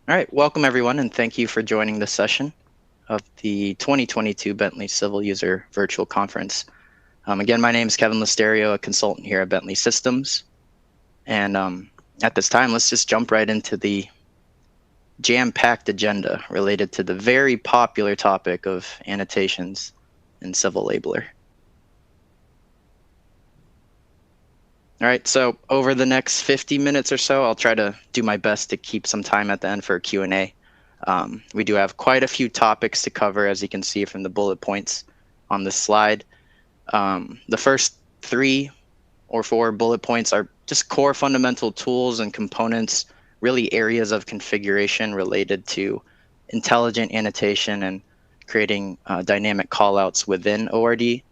All right, welcome everyone, and thank you for joining this session of the 2022 Bentley Civil User Virtual Conference. Again, my name is Kevin Listerio, a consultant here at Bentley Systems. And at this time, let's just jump right into the jam-packed agenda related to the very popular topic of annotations in Civil Labeler. All right, so over the next 50 minutes or so, I'll try to do my best to keep some time at the end for a Q&A. We do have quite a few topics to cover, as you can see from the bullet points on this slide. The first 3 or 4 bullet points are just core fundamental tools and components, really areas of configuration related to intelligent annotation and creating dynamic callouts within ORD,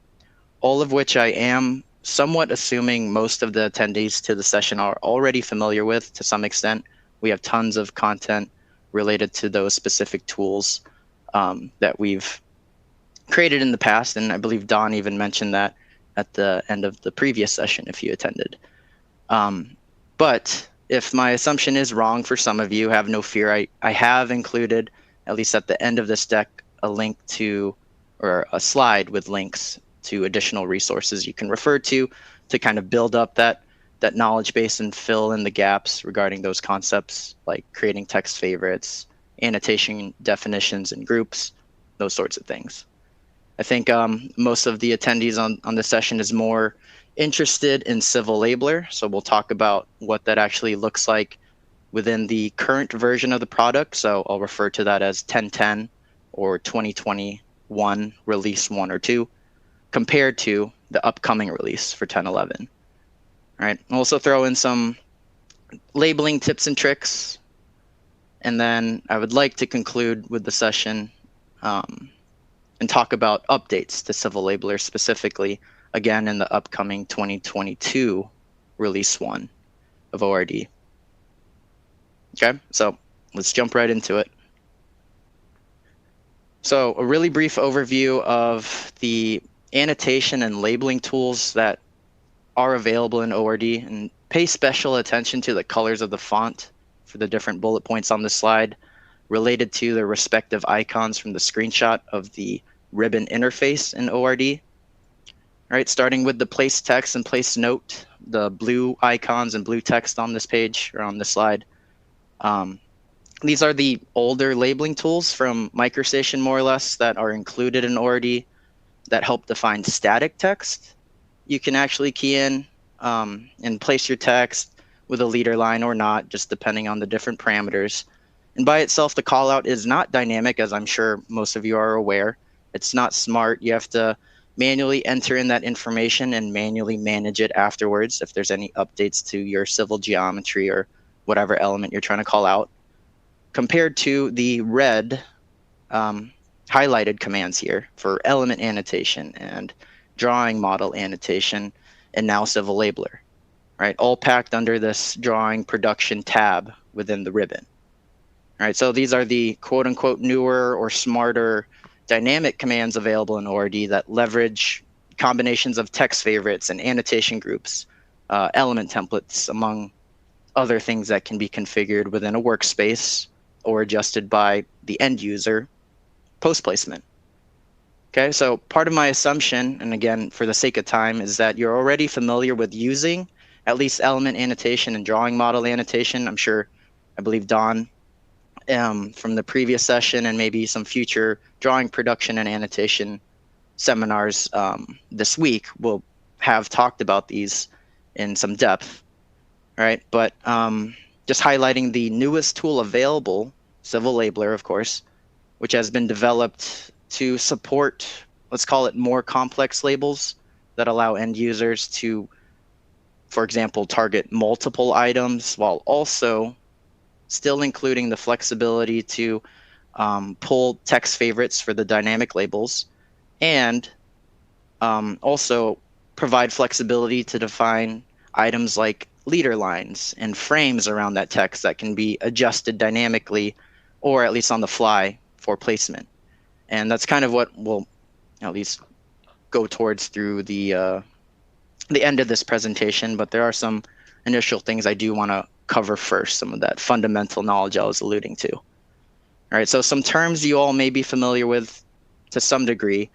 all of which I am somewhat assuming most of the attendees to the session are already familiar with to some extent. We have tons of content related to those specific tools that we've created in the past, and I believe Don even mentioned that at the end of the previous session if you attended. But if my assumption is wrong for some of you, have no fear. I have included, at least at the end of this deck, a link to, or a slide with links to additional resources you can refer to kind of build up that knowledge base and fill in the gaps regarding those concepts, like creating text favorites, annotation definitions and groups, those sorts of things. I think most of the attendees on this session is more interested in Civil Labeler, so we'll talk about what that actually looks like within the current version of the product. So I'll refer to that as 1010 or 2021 release 1 or 2, compared to the upcoming release for 1011. All right, I'll also throw in some labeling tips and tricks, and then I would like to conclude with the session and talk about updates to Civil Labeler specifically, again, in the upcoming 2022 release 1 of ORD. Okay, so let's jump right into it. So a really brief overview of the annotation and labeling tools that are available in ORD, and pay special attention to the colors of the font for the different bullet points on the slide related to the respective icons from the screenshot of the ribbon interface in ORD. All right, starting with the place text and place note, the blue icons and blue text on this page or on this slide. These are the older labeling tools from MicroStation, more or less, that are included in ORD that help define static text. You can actually key in and place your text with a leader line or not, just depending on the different parameters. And by itself, the callout is not dynamic, as I'm sure most of you are aware. It's not smart. You have to manually enter in that information and manually manage it afterwards if there's any updates to your civil geometry or whatever element you're trying to call out, compared to the red highlighted commands here for element annotation and drawing model annotation, and now Civil Labeler, right? All packed under this drawing production tab within the ribbon. All right, so these are the quote unquote newer or smarter dynamic commands available in ORD that leverage combinations of text favorites and annotation groups, element templates, among other things that can be configured within a workspace or adjusted by the end user post placement. Okay, so part of my assumption, and again, for the sake of time, is that you're already familiar with using at least element annotation and drawing model annotation. I'm sure, I believe Don from the previous session and maybe some future drawing production and annotation seminars this week will have talked about these in some depth, right? But just highlighting the newest tool available, Civil Labeler, of course, which has been developed to support, let's call it, more complex labels that allow end users to, for example, target multiple items while also still including the flexibility to pull text favorites for the dynamic labels, and also provide flexibility to define items like leader lines and frames around that text that can be adjusted dynamically or at least on the fly for placement. And that's kind of what we'll at least go towards through the end of this presentation, but there are some initial things I do want to cover first, some of that fundamental knowledge I was alluding to. All right, so some terms you all may be familiar with to some degree.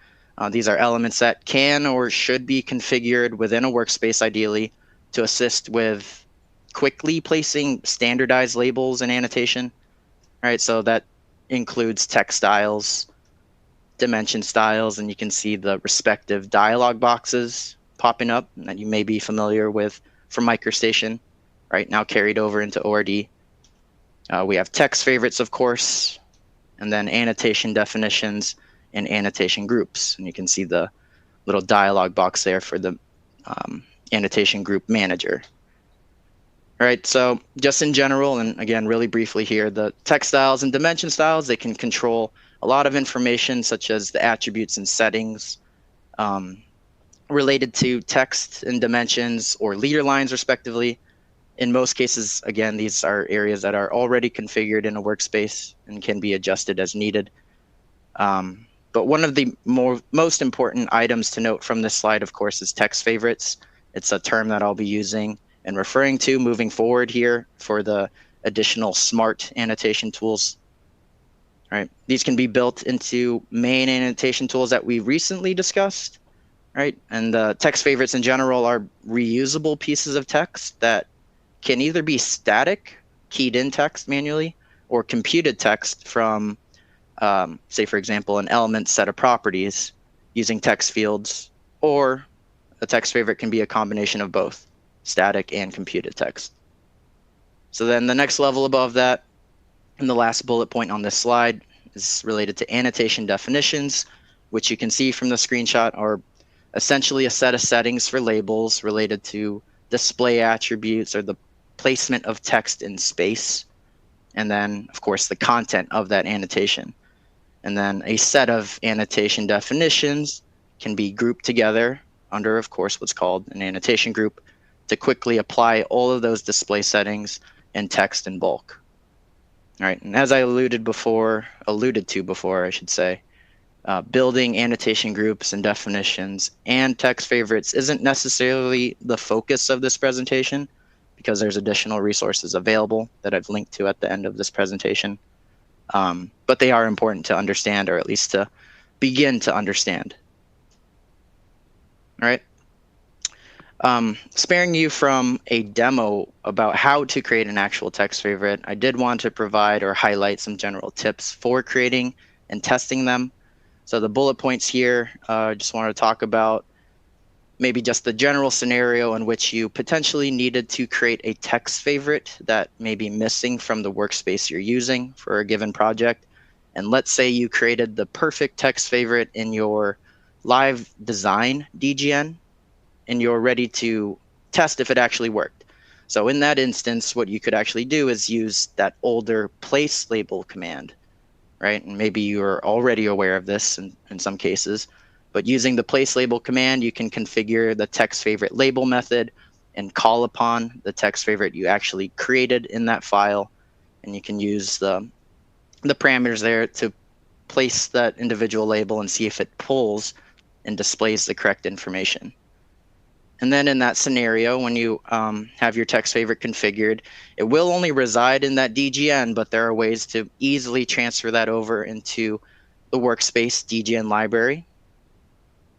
These are elements that can or should be configured within a workspace, ideally, to assist with quickly placing standardized labels and annotation. All right, so that includes text styles, dimension styles, and you can see the respective dialog boxes popping up that you may be familiar with from MicroStation, right, now carried over into ORD. We have text favorites, of course, and then annotation definitions and annotation groups. And you can see the little dialog box there for the annotation group manager. All right, so just in general, and again, really briefly here, the text styles and dimension styles, they can control a lot of information, such as the attributes and settings related to text and dimensions or leader lines, respectively. In most cases, again, these are areas that are already configured in a workspace and can be adjusted as needed. But one of the most important items to note from this slide, of course, is text favorites. It's a term that I'll be using and referring to moving forward here for the additional smart annotation tools. All right, these can be built into main annotation tools that we recently discussed, right? And text favorites in general are reusable pieces of text that can either be static, keyed in text manually, or computed text from, say, for example, an element set of properties using text fields, or a text favorite can be a combination of both, static and computed text. So then the next level above that, and the last bullet point on this slide, is related to annotation definitions, which you can see from the screenshot are essentially a set of settings for labels related to display attributes or the placement of text in space, and then, of course, the content of that annotation. And then a set of annotation definitions can be grouped together under, of course, what's called an annotation group to quickly apply all of those display settings and text in bulk. All right, and as I alluded to before, I should say, building annotation groups and definitions and text favorites isn't necessarily the focus of this presentation, because there's additional resources available that I've linked to at the end of this presentation. But they are important to understand, or at least to begin to understand. All right. Sparing you from a demo about how to create an actual text favorite, I did want to provide or highlight some general tips for creating and testing them. So the bullet points here, I just wanted to talk about maybe just the general scenario in which you potentially needed to create a text favorite that may be missing from the workspace you're using for a given project. And let's say you created the perfect text favorite in your live design DGN, and you're ready to test if it actually worked. So in that instance, what you could actually do is use that older place label command, right? And maybe you're already aware of this in some cases, but using the place label command, you can configure the text favorite label method and call upon the text favorite you actually created in that file. And you can use the parameters there to place that individual label and see if it pulls and displays the correct information. And then in that scenario, when you have your text favorite configured, it will only reside in that DGN, but there are ways to easily transfer that over into the workspace DGN library,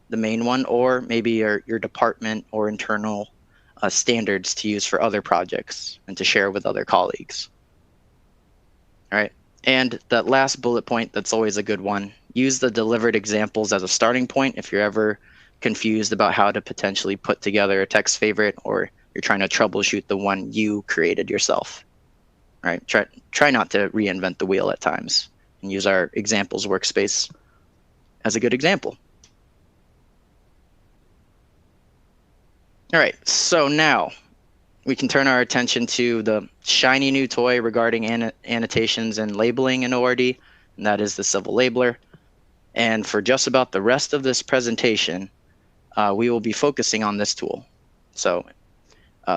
the main one, or maybe your department or internal standards to use for other projects and to share with other colleagues. All right. And that last bullet point, that's always a good one. Use the delivered examples as a starting point if you're ever confused about how to potentially put together a text favorite, or you're trying to troubleshoot the one you created yourself. Right? Try not to reinvent the wheel at times, and use our examples workspace as a good example. All right, so now we can turn our attention to the shiny new toy regarding annotations and labeling in ORD, and that is the Civil Labeler. And for just about the rest of this presentation, we will be focusing on this tool. So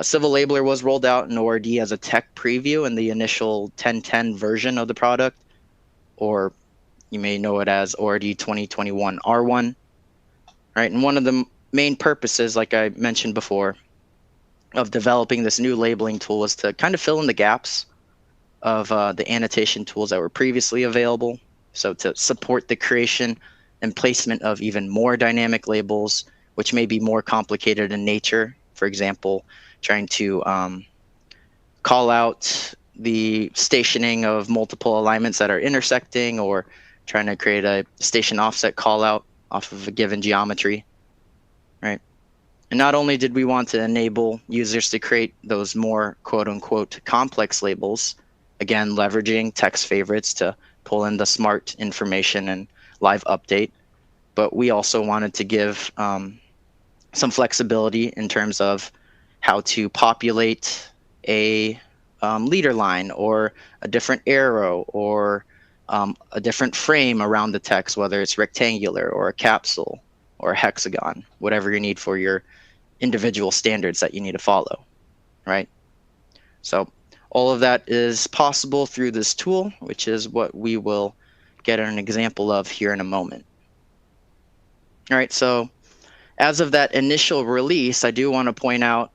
Civil Labeler was rolled out in ORD as a tech preview in the initial 10.10 version of the product, or you may know it as ORD 2021 R1. Right, and one of the main purposes, like I mentioned before, of developing this new labeling tool was to kind of fill in the gaps of the annotation tools that were previously available. So to support the creation and placement of even more dynamic labels, which may be more complicated in nature. For example, trying to call out the stationing of multiple alignments that are intersecting, or trying to create a station offset call out off of a given geometry, right? And not only did we want to enable users to create those more quote unquote complex labels, again, leveraging text favorites to pull in the smart information and live update, but we also wanted to give some flexibility in terms of how to populate a leader line, or a different arrow, or a different frame around the text, whether it's rectangular or a capsule or a hexagon, whatever you need for your individual standards that you need to follow, right? So all of that is possible through this tool, which is what we will get an example of here in a moment. All right, so as of that initial release, I do want to point out,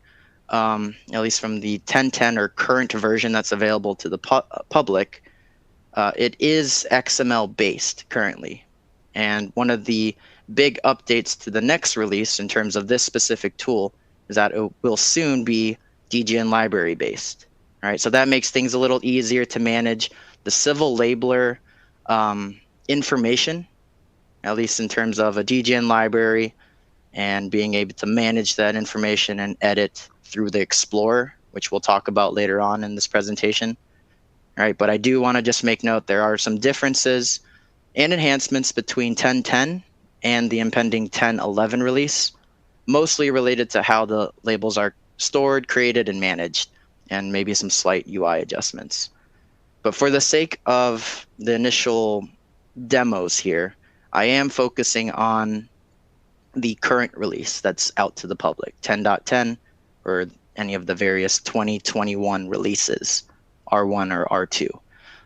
at least from the 10.10 or current version that's available to the public, it is XML based currently. And one of the big updates to the next release in terms of this specific tool is that it will soon be DGN library based. All right, so that makes things a little easier to manage the civil labeler information, at least in terms of a DGN library, and being able to manage that information and edit through the Explorer, which we'll talk about later on in this presentation. All right, but I do want to just make note there are some differences and enhancements between 10.10 and the impending 10.11 release, mostly related to how the labels are stored, created, and managed, and maybe some slight UI adjustments. But for the sake of the initial demos here, I am focusing on the current release that's out to the public, 10.10, or any of the various 2021 releases, R1 or R2.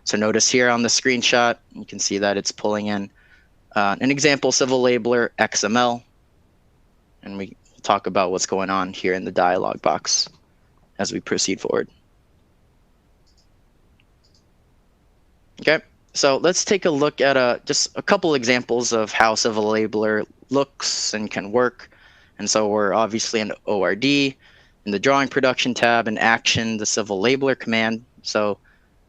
So notice here on the screenshot, you can see that it's pulling in an example civil labeler XML, and we talk about what's going on here in the dialog box as we proceed forward. Okay, so let's take a look at just a couple examples of how civil labeler looks and can work. And so we're obviously in ORD, in the drawing production tab, and action, the civil labeler command. So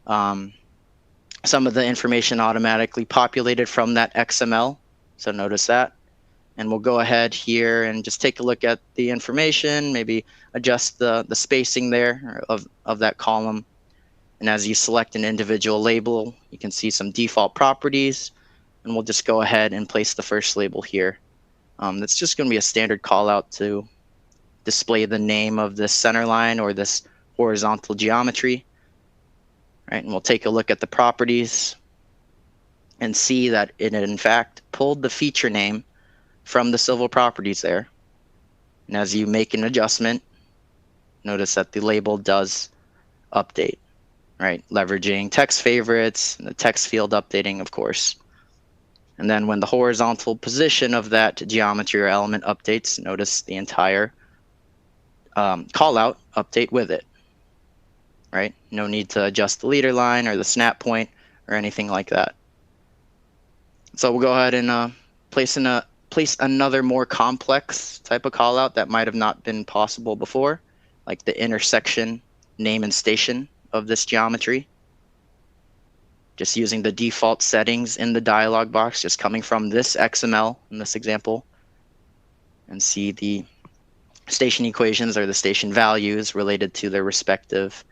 some of the information automatically populated from that XML. So notice that. And we'll go ahead here and just take a look at the information, maybe adjust the spacing there of that column. And as you select an individual label, you can see some default properties. And we'll just go ahead and place the first label here. That's just going to be a standard call out to display the name of this center line or this horizontal geometry. Right, and we'll take a look at the properties and see that it in fact pulled the feature name from the civil properties there. And as you make an adjustment, notice that the label does update, right? Leveraging text favorites and the text field updating, of course. And then when the horizontal position of that geometry or element updates, notice the entire call out update with it. Right? No need to adjust the leader line or the snap point or anything like that. So we'll go ahead and place another more complex type of call out that might have not been possible before, like the intersection name and station of this geometry. Just using the default settings in the dialog box, just coming from this XML in this example, and see the station equations or the station values related to their respective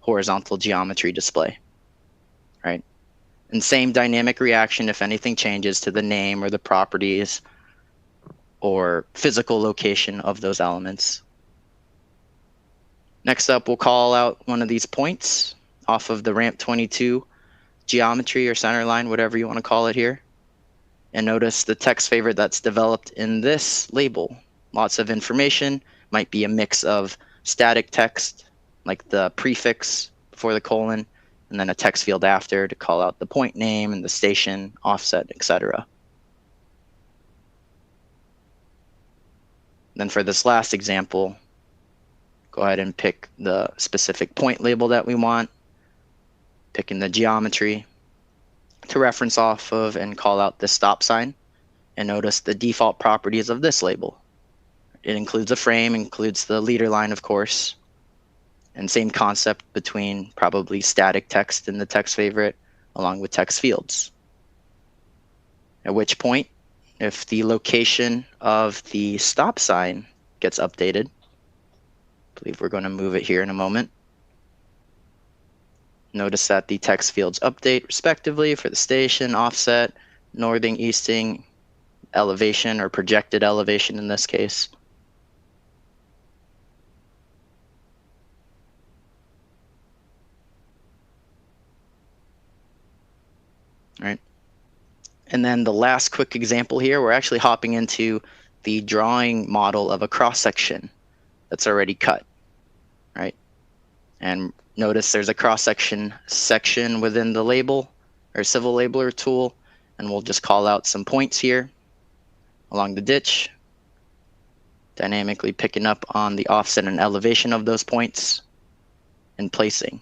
horizontal geometry display, right? And same dynamic reaction if anything changes to the name or the properties or physical location of those elements. Next up, we'll call out one of these points off of the ramp 22 geometry or center line, whatever you want to call it here. And notice the text favorite that's developed in this label. Lots of information, might be a mix of static text, like the prefix before the colon, and then a text field after to call out the point name and the station, offset, etc. Then for this last example, Go ahead and pick the specific point label that we want, picking the geometry to reference off of and call out the stop sign. And notice the default properties of this label. It includes a frame, includes the leader line, of course, and same concept between probably static text in the text favorite along with text fields. At which point, if the location of the stop sign gets updated, I believe we're going to move it here in a moment. Notice that the text fields update respectively for the station, offset, northing, easting, elevation, or projected elevation in this case. All right. And then the last quick example here, we're actually hopping into the drawing model of a cross-section that's already cut, right? And notice there's a cross-section section within the label or civil labeler tool, and we'll just call out some points here along the ditch, dynamically picking up on the offset and elevation of those points and placing.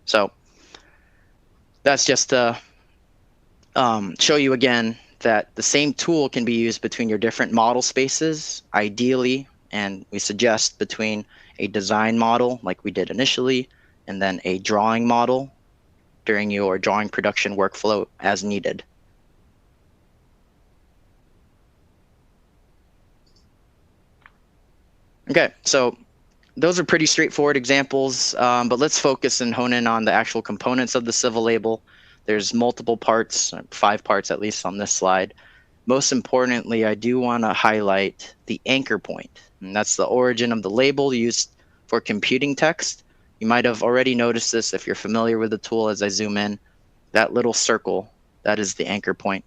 So that's just to show you again that the same tool can be used between your different model spaces, ideally, and we suggest between a design model like we did initially, and then a drawing model during your drawing production workflow as needed. Okay, so those are pretty straightforward examples, but let's focus and hone in on the actual components of the civil label. There's multiple parts, 5 parts at least on this slide. Most importantly, I do want to highlight the anchor point, and that's the origin of the label used for computing text. You might have already noticed this if you're familiar with the tool. As I zoom in, that little circle, that is the anchor point,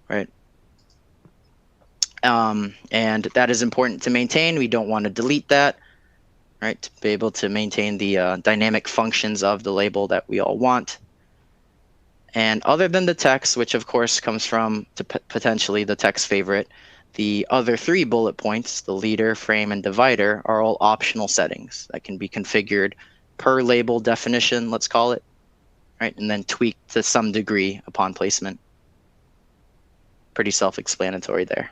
right? And that is important to maintain. We don't want to delete that, right, to be able to maintain the dynamic functions of the label that we all want. And other than the text, which of course comes from potentially the text favorite, the other 3 bullet points, the leader, frame, and divider, are all optional settings that can be configured per label definition, let's call it, right, and then tweaked to some degree upon placement. Pretty self-explanatory there.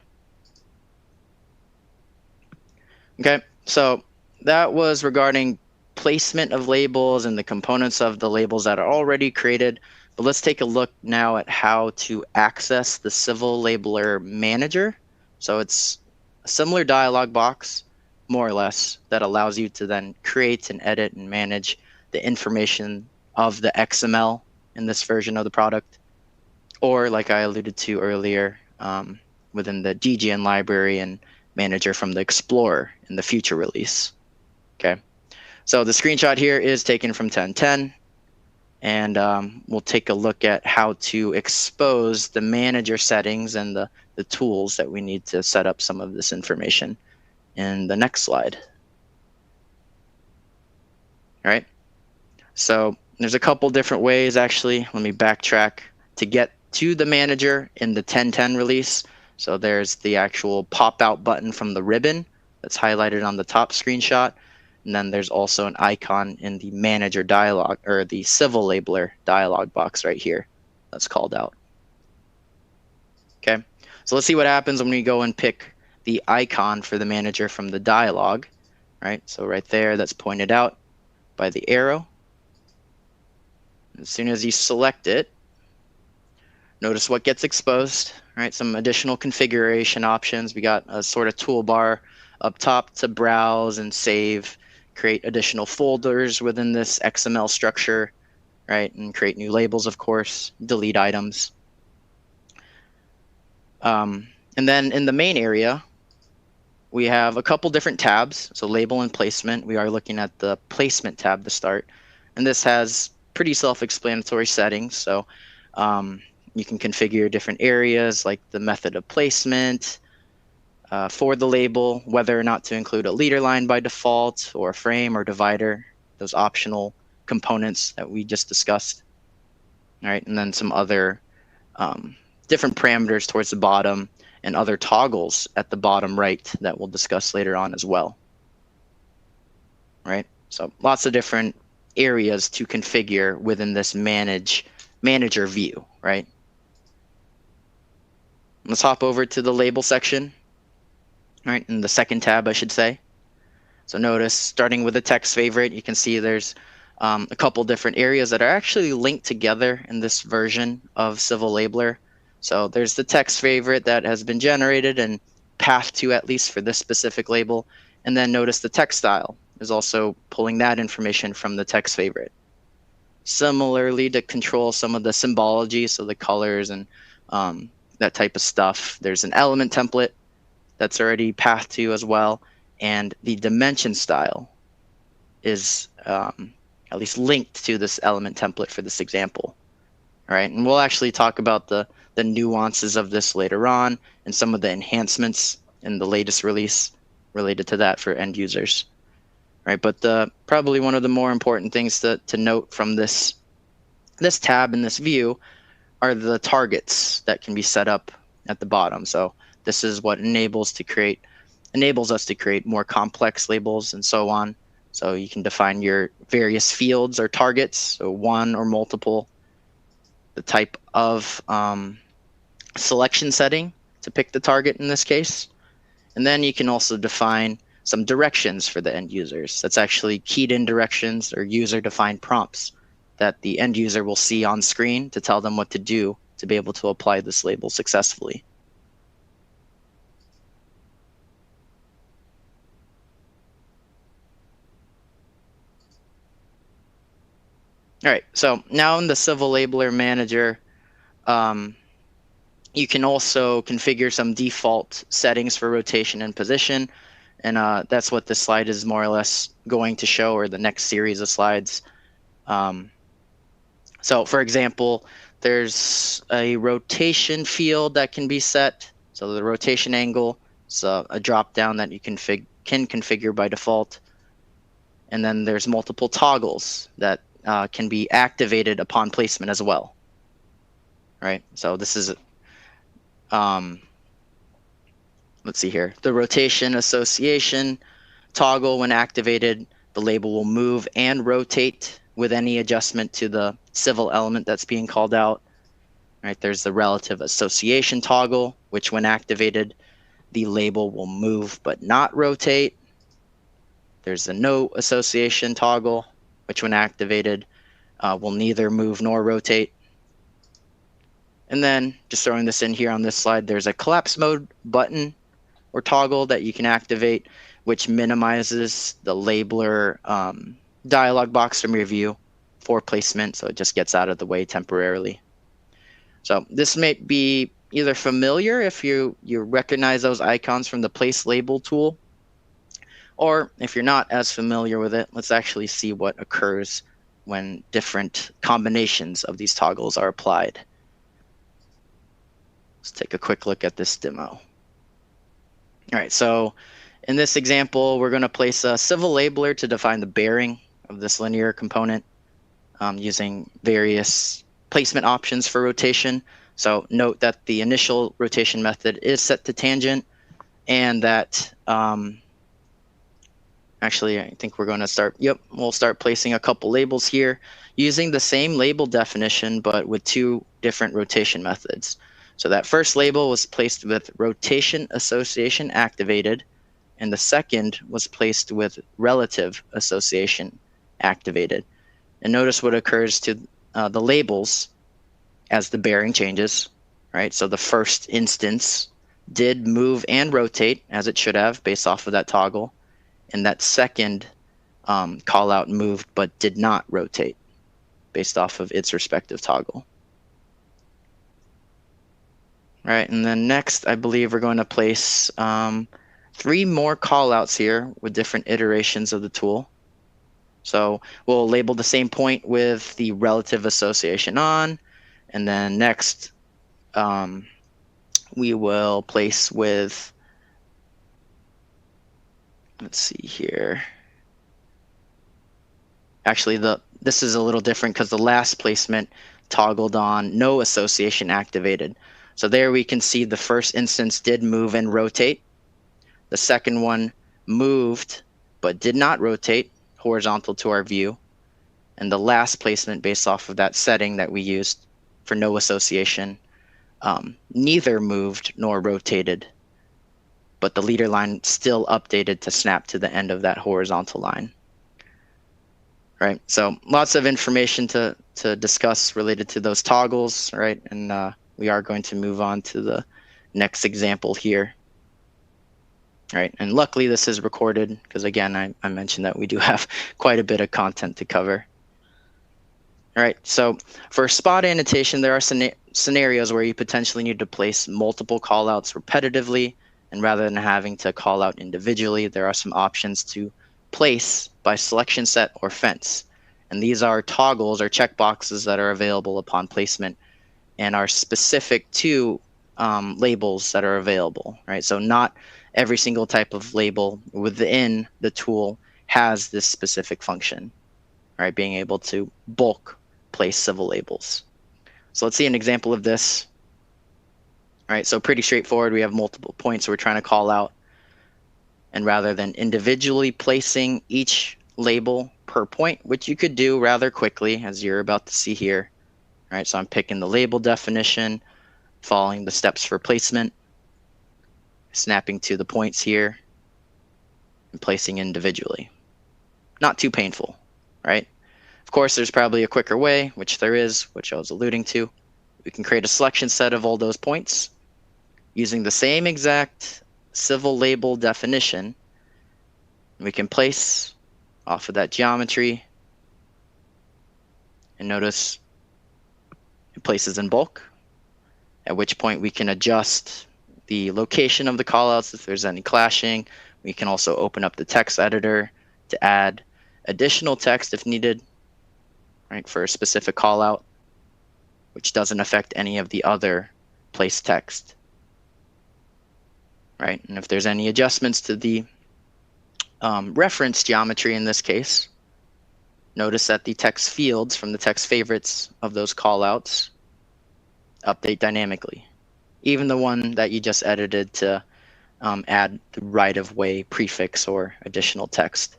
Okay, so that was regarding placement of labels and the components of the labels that are already created. But let's take a look now at how to access the Civil Labeler Manager. So it's a similar dialog box, more or less, that allows you to then create and edit and manage the information of the XML in this version of the product. Or like I alluded to earlier, within the DGN library and manager from the Explorer in the future release. Okay, so the screenshot here is taken from 10.10, and we'll take a look at how to expose the manager settings and the tools that we need to set up some of this information in the next slide. All right, so there's a couple different ways actually. Let me backtrack to get to the manager in the 10.10 release. So there's the actual pop-out button from the ribbon that's highlighted on the top screenshot. And then there's also an icon in the manager dialog, or the civil labeler dialog box right here that's called out. Okay, so let's see what happens when we go and pick the icon for the manager from the dialog, right? So right there, that's pointed out by the arrow. As soon as you select it, notice what gets exposed, right? Some additional configuration options. We got a sort of toolbar up top to browse and save, create additional folders within this XML structure, right? And create new labels, of course, delete items. And then in the main area, we have a couple different tabs. So label and placement. We are looking at the placement tab to start. And this has pretty self-explanatory settings. So you can configure different areas like the method of placement for the label, whether or not to include a leader line by default or a frame or divider, those optional components that we just discussed. All right, and then some other different parameters towards the bottom and other toggles at the bottom right that we'll discuss later on as well. Right? So lots of different areas to configure within this manager view, right? Let's hop over to the label section, right? In the second tab, I should say. So notice, starting with the text favorite, you can see there's a couple different areas that are actually linked together in this version of Civil Labeler. So there's the text favorite that has been generated and pathed to, at least for this specific label. And then notice the text style is also pulling that information from the text favorite. Similarly, to control some of the symbology, so the colors and that type of stuff, there's an element template that's already pathed to as well. And the dimension style is at least linked to this element template for this example. All right, and we'll actually talk about the nuances of this later on and some of the enhancements in the latest release related to that for end users. Right, but probably one of the more important things to note from this tab in this view are the targets that can be set up at the bottom. So this is what enables us to create more complex labels and so on. So you can define your various fields or targets, so one or multiple, the type of selection setting to pick the target in this case. And then you can also define some directions for the end users. That's actually keyed in directions or user-defined prompts that the end user will see on screen to tell them what to do to be able to apply this label successfully. All right, so now in the Civil Labeler Manager, you can also configure some default settings for rotation and position. And that's what this slide is more or less going to show, or the next series of slides. So for example, there's a rotation field that can be set. So the rotation angle is a drop down that you can configure by default. And then there's multiple toggles that can be activated upon placement as well. Right, so this is let's see here. The rotation association toggle, when activated, the label will move and rotate with any adjustment to the civil element that's being called out. Right, there's the relative association toggle, which when activated, the label will move but not rotate. There's the no association toggle, which when activated, will neither move nor rotate. And then, just throwing this in here on this slide, there's a collapse mode button or toggle that you can activate, which minimizes the labeler dialog box from your view for placement, so it just gets out of the way temporarily. So this may be either familiar if you recognize those icons from the Place Label tool, or if you're not as familiar with it, let's actually see what occurs when different combinations of these toggles are applied. Let's take a quick look at this demo. All right, so in this example, we're going to place a civil labeler to define the bearing of this linear component using various placement options for rotation. So note that the initial rotation method is set to tangent, and that actually, I think we're going to start, we'll start placing a couple labels here using the same label definition, but with two different rotation methods. So that first label was placed with rotation association activated, and the second was placed with relative association activated. And notice what occurs to the labels as the bearing changes, right? So the first instance did move and rotate as it should have based off of that toggle, and that second call out moved but did not rotate based off of its respective toggle. All right, and then next, I believe we're going to place 3 more callouts here with different iterations of the tool. So we'll label the same point with the relative association on, and then next we will place with, let's see here. Actually, this is a little different because the last placement toggled on no association activated. So there we can see the first instance did move and rotate. The second one moved but did not rotate horizontal to our view. And the last placement based off of that setting that we used for no association, neither moved nor rotated, but the leader line still updated to snap to the end of that horizontal line. Right, so lots of information to discuss related to those toggles, right? And we are going to move on to the next example here. Right, and luckily this is recorded because again, I mentioned that we do have quite a bit of content to cover. All right, so for spot annotation, there are scenarios where you potentially need to place multiple callouts repetitively, and rather than having to call out individually, there are some options to place by selection set or fence. And these are toggles or checkboxes that are available upon placement and are specific to labels that are available, right? So not every single type of label within the tool has this specific function, right? Being able to bulk place civil labels. So let's see an example of this. All right, so pretty straightforward. We have multiple points we're trying to call out. And rather than individually placing each label per point, which you could do rather quickly, as you're about to see here. All right, so I'm picking the label definition, following the steps for placement, snapping to the points here, and placing individually. Not too painful, right? Of course, there's probably a quicker way, which there is, which I was alluding to. We can create a selection set of all those points using the same exact civil label definition. We can place off of that geometry, and notice it places in bulk, at which point we can adjust the location of the callouts if there's any clashing. We can also open up the text editor to add additional text if needed, right, for a specific callout, which doesn't affect any of the other placed text, right? And if there's any adjustments to the reference geometry in this case, notice that the text fields from the text favorites of those callouts update dynamically, even the one that you just edited to add the right-of-way prefix or additional text.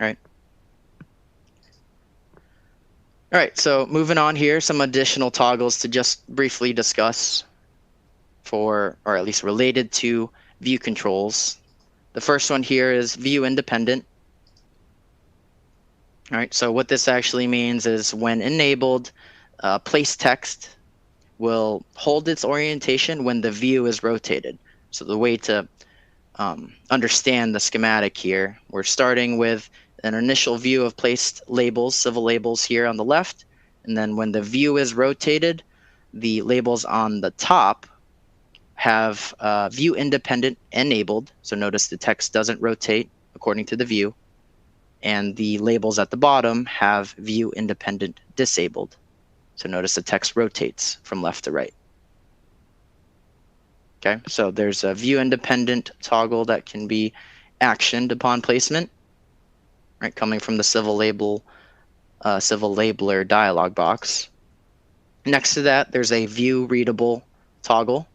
Right. All right, so moving on here, some additional toggles to just briefly discuss for, or at least related to, view controls. The first one here is view independent. All right, so what this actually means is when enabled, place text will hold its orientation when the view is rotated. So the way to understand the schematic here, we're starting with an initial view of placed labels, civil labels here on the left, and then when the view is rotated, the labels on the top have view independent enabled. So notice the text doesn't rotate according to the view, and the labels at the bottom have view independent disabled. So notice the text rotates from left to right. Okay, so there's a view independent toggle that can be actioned upon placement, right, coming from the civil labeler dialog box. Next to that, there's a view readable toggle.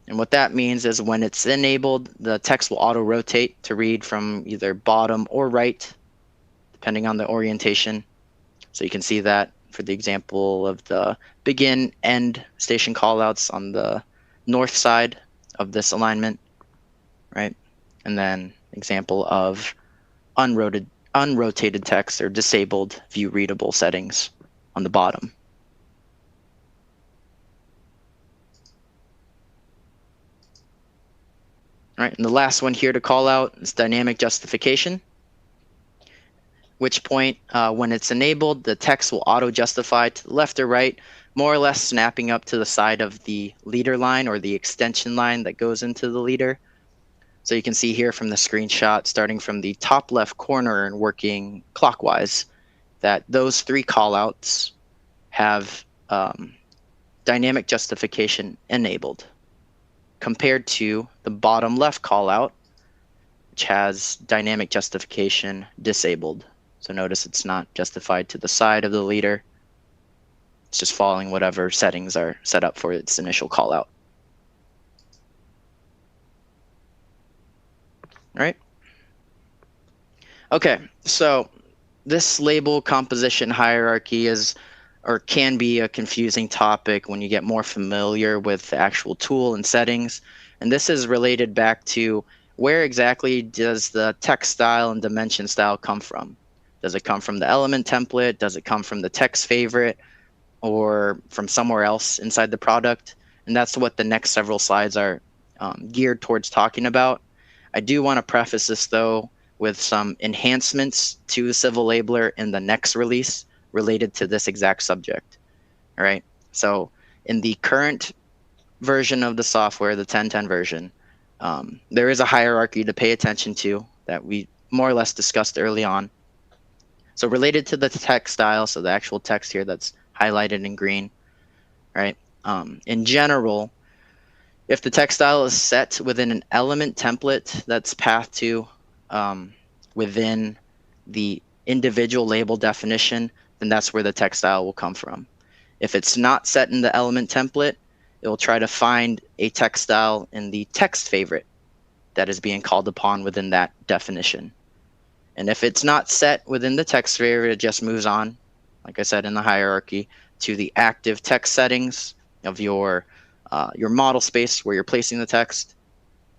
And what that means is when it's enabled, the text will auto rotate to read from either bottom or right, depending on the orientation. So you can see that for the example of the begin end station callouts on the north side of this alignment, right? And then example of unrotated text or disabled view readable settings on the bottom. All right, and the last one here to call out is dynamic justification, which point when it's enabled, the text will auto justify to the left or right, more or less snapping up to the side of the leader line or the extension line that goes into the leader. So you can see here from the screenshot, starting from the top left corner and working clockwise, that those three callouts have dynamic justification enabled, compared to the bottom left callout, which has dynamic justification disabled. So notice it's not justified to the side of the leader. It's just following whatever settings are set up for its initial callout. Right? Okay, so this label composition hierarchy is or can be a confusing topic when you get more familiar with the actual tool and settings. And this is related back to where exactly does the text style and dimension style come from? Does it come from the element template? Does it come from the text favorite or from somewhere else inside the product? And that's what the next several slides are geared towards talking about. I do want to preface this though with some enhancements to Civil Labeler in the next release related to this exact subject. All right. So in the current version of the software, the 10.10 version, there is a hierarchy to pay attention to that we more or less discussed early on. So related to the text style, so the actual text here that's highlighted in green, right? In general, if the text style is set within an element template that's pathed to within the individual label definition, then that's where the text style will come from. If it's not set in the element template, it will try to find a text style in the text favorite that is being called upon within that definition. And if it's not set within the text favorite, it just moves on, like I said, in the hierarchy to the active text settings of your model space where you're placing the text,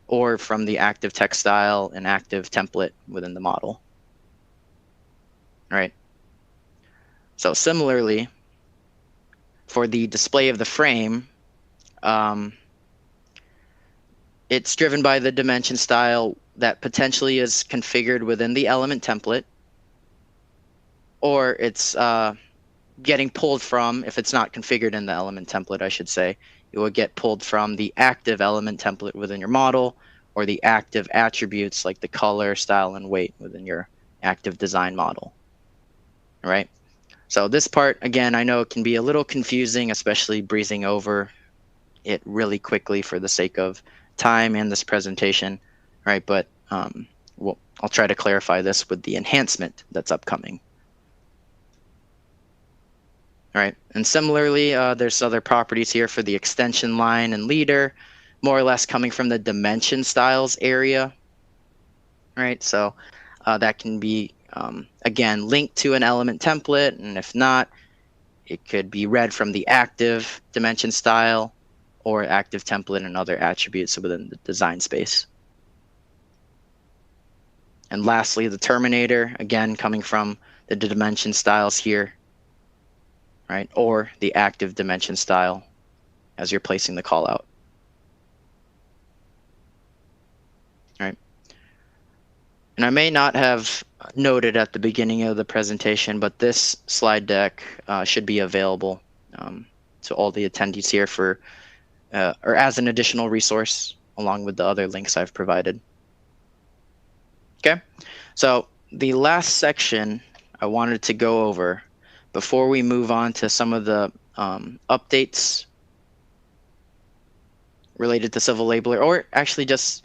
or from the active text style and active template within the model. All right. So similarly, for the display of the frame, it's driven by the dimension style that potentially is configured within the element template, or it's getting pulled from, if it's not configured in the element template, I should say, it will get pulled from the active element template within your model, or the active attributes like the color, style, and weight within your active design model. All right. So this part, again, I know it can be a little confusing, especially breezing over it really quickly for the sake of time and this presentation, right? But I'll try to clarify this with the enhancement that's upcoming. All right, and similarly, there's other properties here for the extension line and leader, more or less coming from the dimension styles area, right? So that can be, again, linked to an element template, and if not, it could be read from the active dimension style or active template and other attributes within the design space. And lastly, the terminator, again, coming from the dimension styles here, right? Or the active dimension style as you're placing the call out. Right. And I may not have noted at the beginning of the presentation, but this slide deck should be available to all the attendees here for or as an additional resource along with the other links I've provided. Okay, so the last section I wanted to go over before we move on to some of the updates related to Civil Labeler, or actually just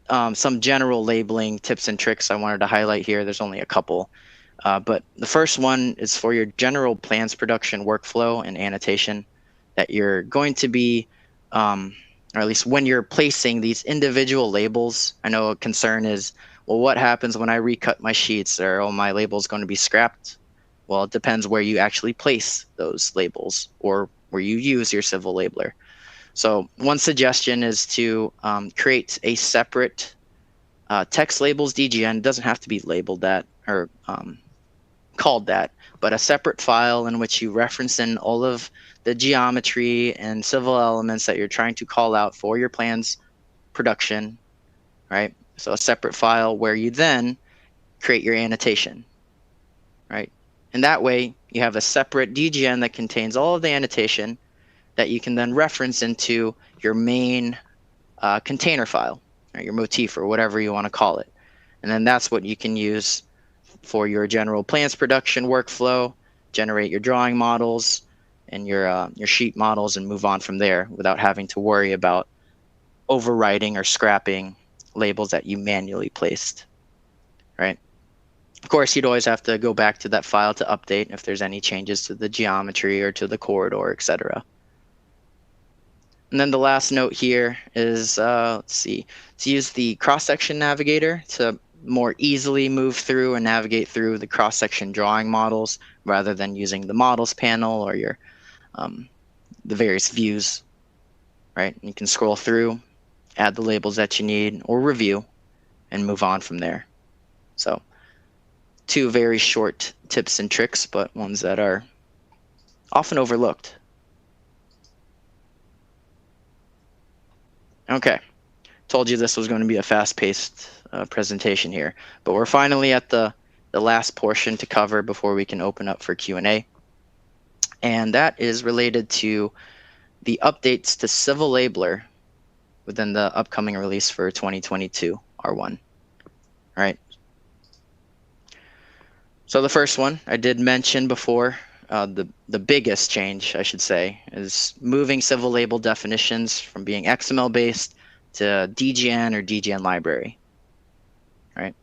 some general labeling tips and tricks I wanted to highlight here. There's only a couple, but the first one is for your general plans production workflow and annotation that you're going to be, or at least when you're placing these individual labels. I know a concern is, well, what happens when I recut my sheets? Are all my labels going to be scrapped? Well, it depends where you actually place those labels or where you use your Civil Labeler. So one suggestion is to create a separate text labels DGN. It doesn't have to be labeled that or called that, but a separate file in which you reference in all of the geometry and civil elements that you're trying to call out for your plans production, right? So a separate file where you then create your annotation, right? And that way you have a separate DGN that contains all of the annotation that you can then reference into your main container file, or your motif, or whatever you want to call it. And then that's what you can use for your general plans production workflow, generate your drawing models and your sheet models, and move on from there without having to worry about overwriting or scrapping labels that you manually placed, right? Of course, you'd always have to go back to that file to update if there's any changes to the geometry or to the corridor, etc. And then the last note here is, let's see, to use the cross-section navigator to more easily move through and navigate through the cross-section drawing models rather than using the models panel or your the various views, right? You can scroll through, add the labels that you need, or review, and move on from there. So 2 very short tips and tricks, but ones that are often overlooked. Okay, told you this was going to be a fast-paced presentation here, but we're finally at the last portion to cover before we can open up for Q&A. And that is related to the updates to Civil Labeler within the upcoming release for 2022 R1. All right. So the first one I did mention before, the biggest change, I should say, is moving civil label definitions from being XML based to DGN or DGN library. Right.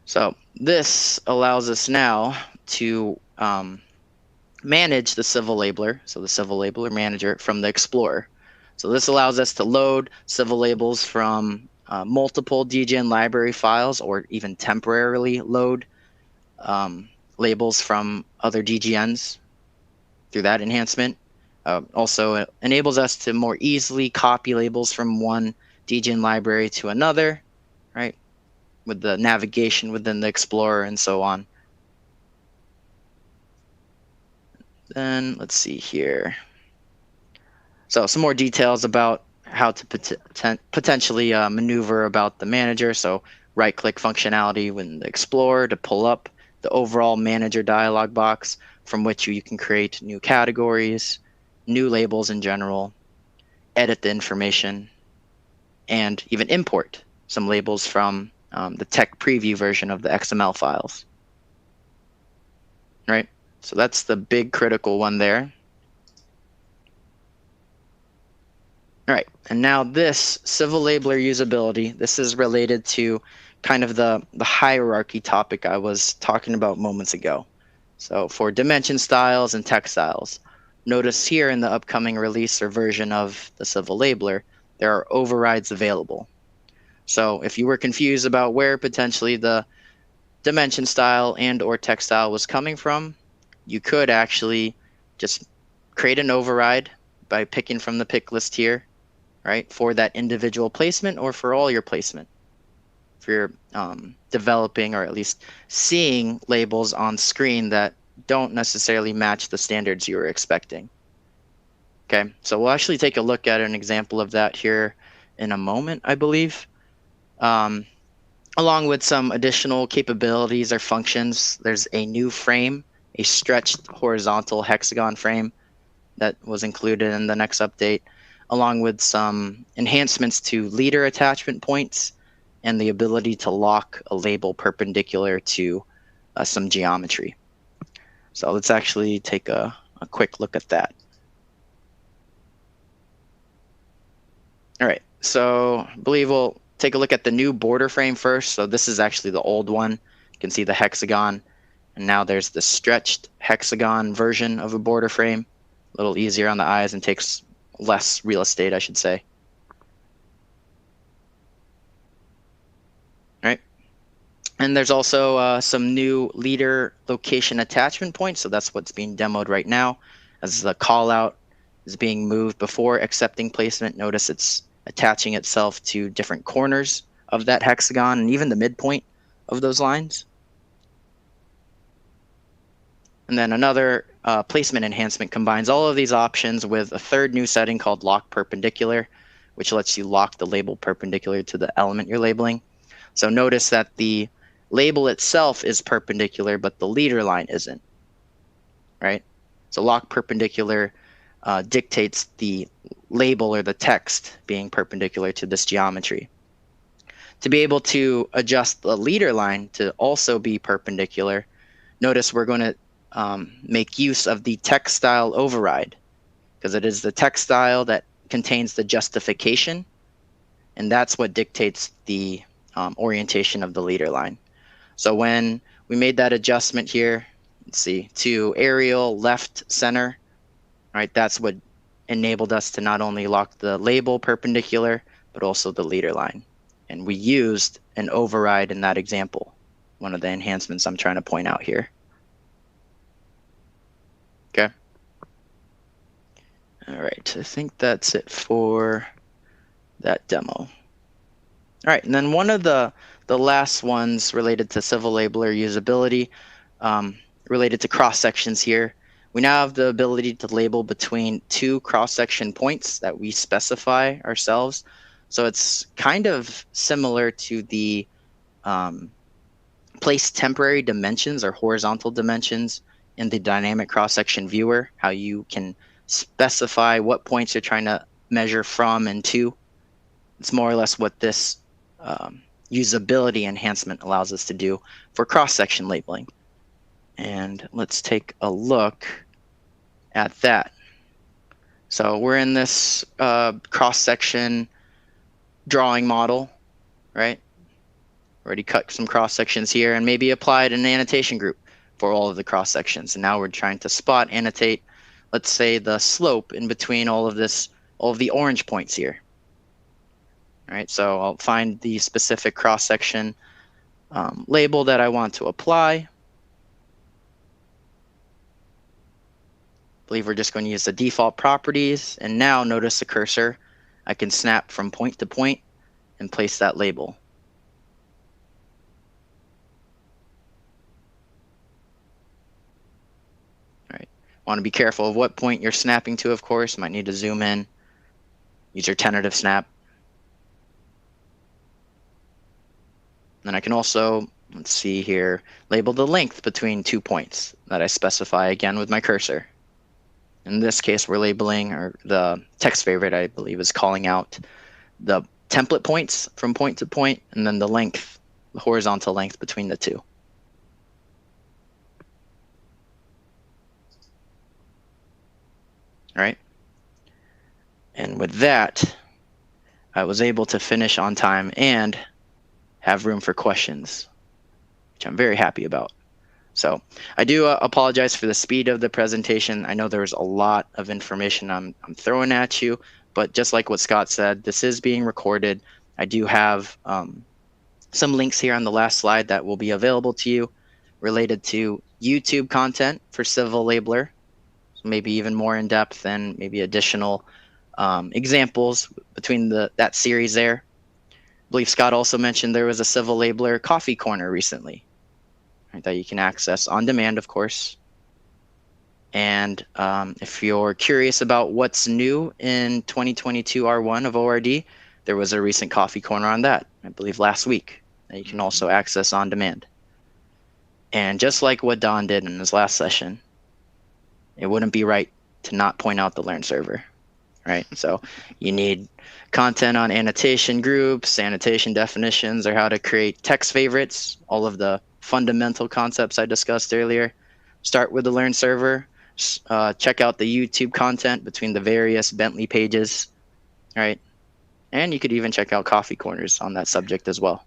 So this allows us now to manage the civil labeler, so the civil labeler manager from the Explorer. So this allows us to load civil labels from multiple DGN library files, or even temporarily load labels from other DGNs through that enhancement. Also, it enables us to more easily copy labels from one DGN library to another, right, with the navigation within the Explorer and so on. Then let's see here. So some more details about how to potentially maneuver about the manager. So right-click functionality within the Explorer to pull up the overall manager dialog box from which you can create new categories, new labels in general, edit the information, and even import some labels from the tech preview version of the XML files. Right? So that's the big critical one there. All right, and now this civil labeler usability, this is related to kind of the hierarchy topic I was talking about moments ago. So for dimension styles and text styles, notice here in the upcoming release or version of the civil labeler, there are overrides available. So if you were confused about where potentially the dimension style and or text style was coming from, you could actually just create an override by picking from the pick list here, right, for that individual placement or for all your placement. If you're developing or at least seeing labels on screen that don't necessarily match the standards you were expecting. Okay, so we'll actually take a look at an example of that here in a moment, I believe. Along with some additional capabilities or functions, there's a new frame, a stretched horizontal hexagon frame that was included in the next update, along with some enhancements to leader attachment points and the ability to lock a label perpendicular to some geometry. So let's actually take a quick look at that. All right, so I believe we'll take a look at the new border frame first. So this is actually the old one. You can see the hexagon, and now there's the stretched hexagon version of a border frame. A little easier on the eyes and takes less real estate, I should say. Right. And there's also some new leader location attachment points. So that's what's being demoed right now. As the callout is being moved before accepting placement, notice it's attaching itself to different corners of that hexagon and even the midpoint of those lines. And then another placement enhancement combines all of these options with a third new setting called Lock Perpendicular, which lets you lock the label perpendicular to the element you're labeling. So notice that the label itself is perpendicular, but the leader line isn't, right? So Lock Perpendicular dictates the label or the text being perpendicular to this geometry. To be able to adjust the leader line to also be perpendicular, notice we're going to make use of the text style override, because it is the text style that contains the justification, and that's what dictates the orientation of the leader line. So when we made that adjustment here, let's see, to Arial left center, right? That's what enabled us to not only lock the label perpendicular, but also the leader line. And we used an override in that example, one of the enhancements I'm trying to point out here. Okay. All right, I think that's it for that demo. All right, and then one of the last ones related to civil labeler usability, related to cross sections here. We now have the ability to label between two cross-section points that we specify ourselves. So it's kind of similar to the place temporary dimensions or horizontal dimensions in the dynamic cross-section viewer, how you can specify what points you're trying to measure from and to. It's more or less what this usability enhancement allows us to do for cross-section labeling. And let's take a look at that. So we're in this cross-section drawing model, right? Already cut some cross-sections here and maybe applied an annotation group for all of the cross-sections. And now we're trying to spot annotate, let's say, the slope in between all of the orange points here. All right, so I'll find the specific cross-section label that I want to apply. I believe we're just going to use the default properties. And now notice the cursor. I can snap from point to point and place that label. All right. Want to be careful of what point you're snapping to, of course. Might need to zoom in. Use your tentative snap. Then I can also, let's see here, label the length between 2 points that I specify again with my cursor. In this case, we're labeling, or the text favorite, I believe, is calling out the template points from point to point, and then the length, the horizontal length between the two. All right. And with that, I was able to finish on time and have room for questions, which I'm very happy about. So I do apologize for the speed of the presentation. I know there's a lot of information I'm throwing at you, but just like what Scott said, this is being recorded. I do have some links here on the last slide that will be available to you related to YouTube content for Civil Labeler, so maybe even more in depth and maybe additional examples between that series there. I believe Scott also mentioned there was a Civil Labeler coffee corner recently, right, that you can access on demand, of course. And if you're curious about what's new in 2022 R1 of ORD, there was a recent coffee corner on that, I believe last week, that you can also access on demand. And just like what Don did in his last session, it wouldn't be right to not point out the LEARNserver, right? So you need content on annotation groups, annotation definitions, or how to create text favorites, all of the fundamental concepts I discussed earlier. Start with the LEARNserver. Check out the YouTube content between the various Bentley pages, right? And you could even check out coffee corners on that subject as well.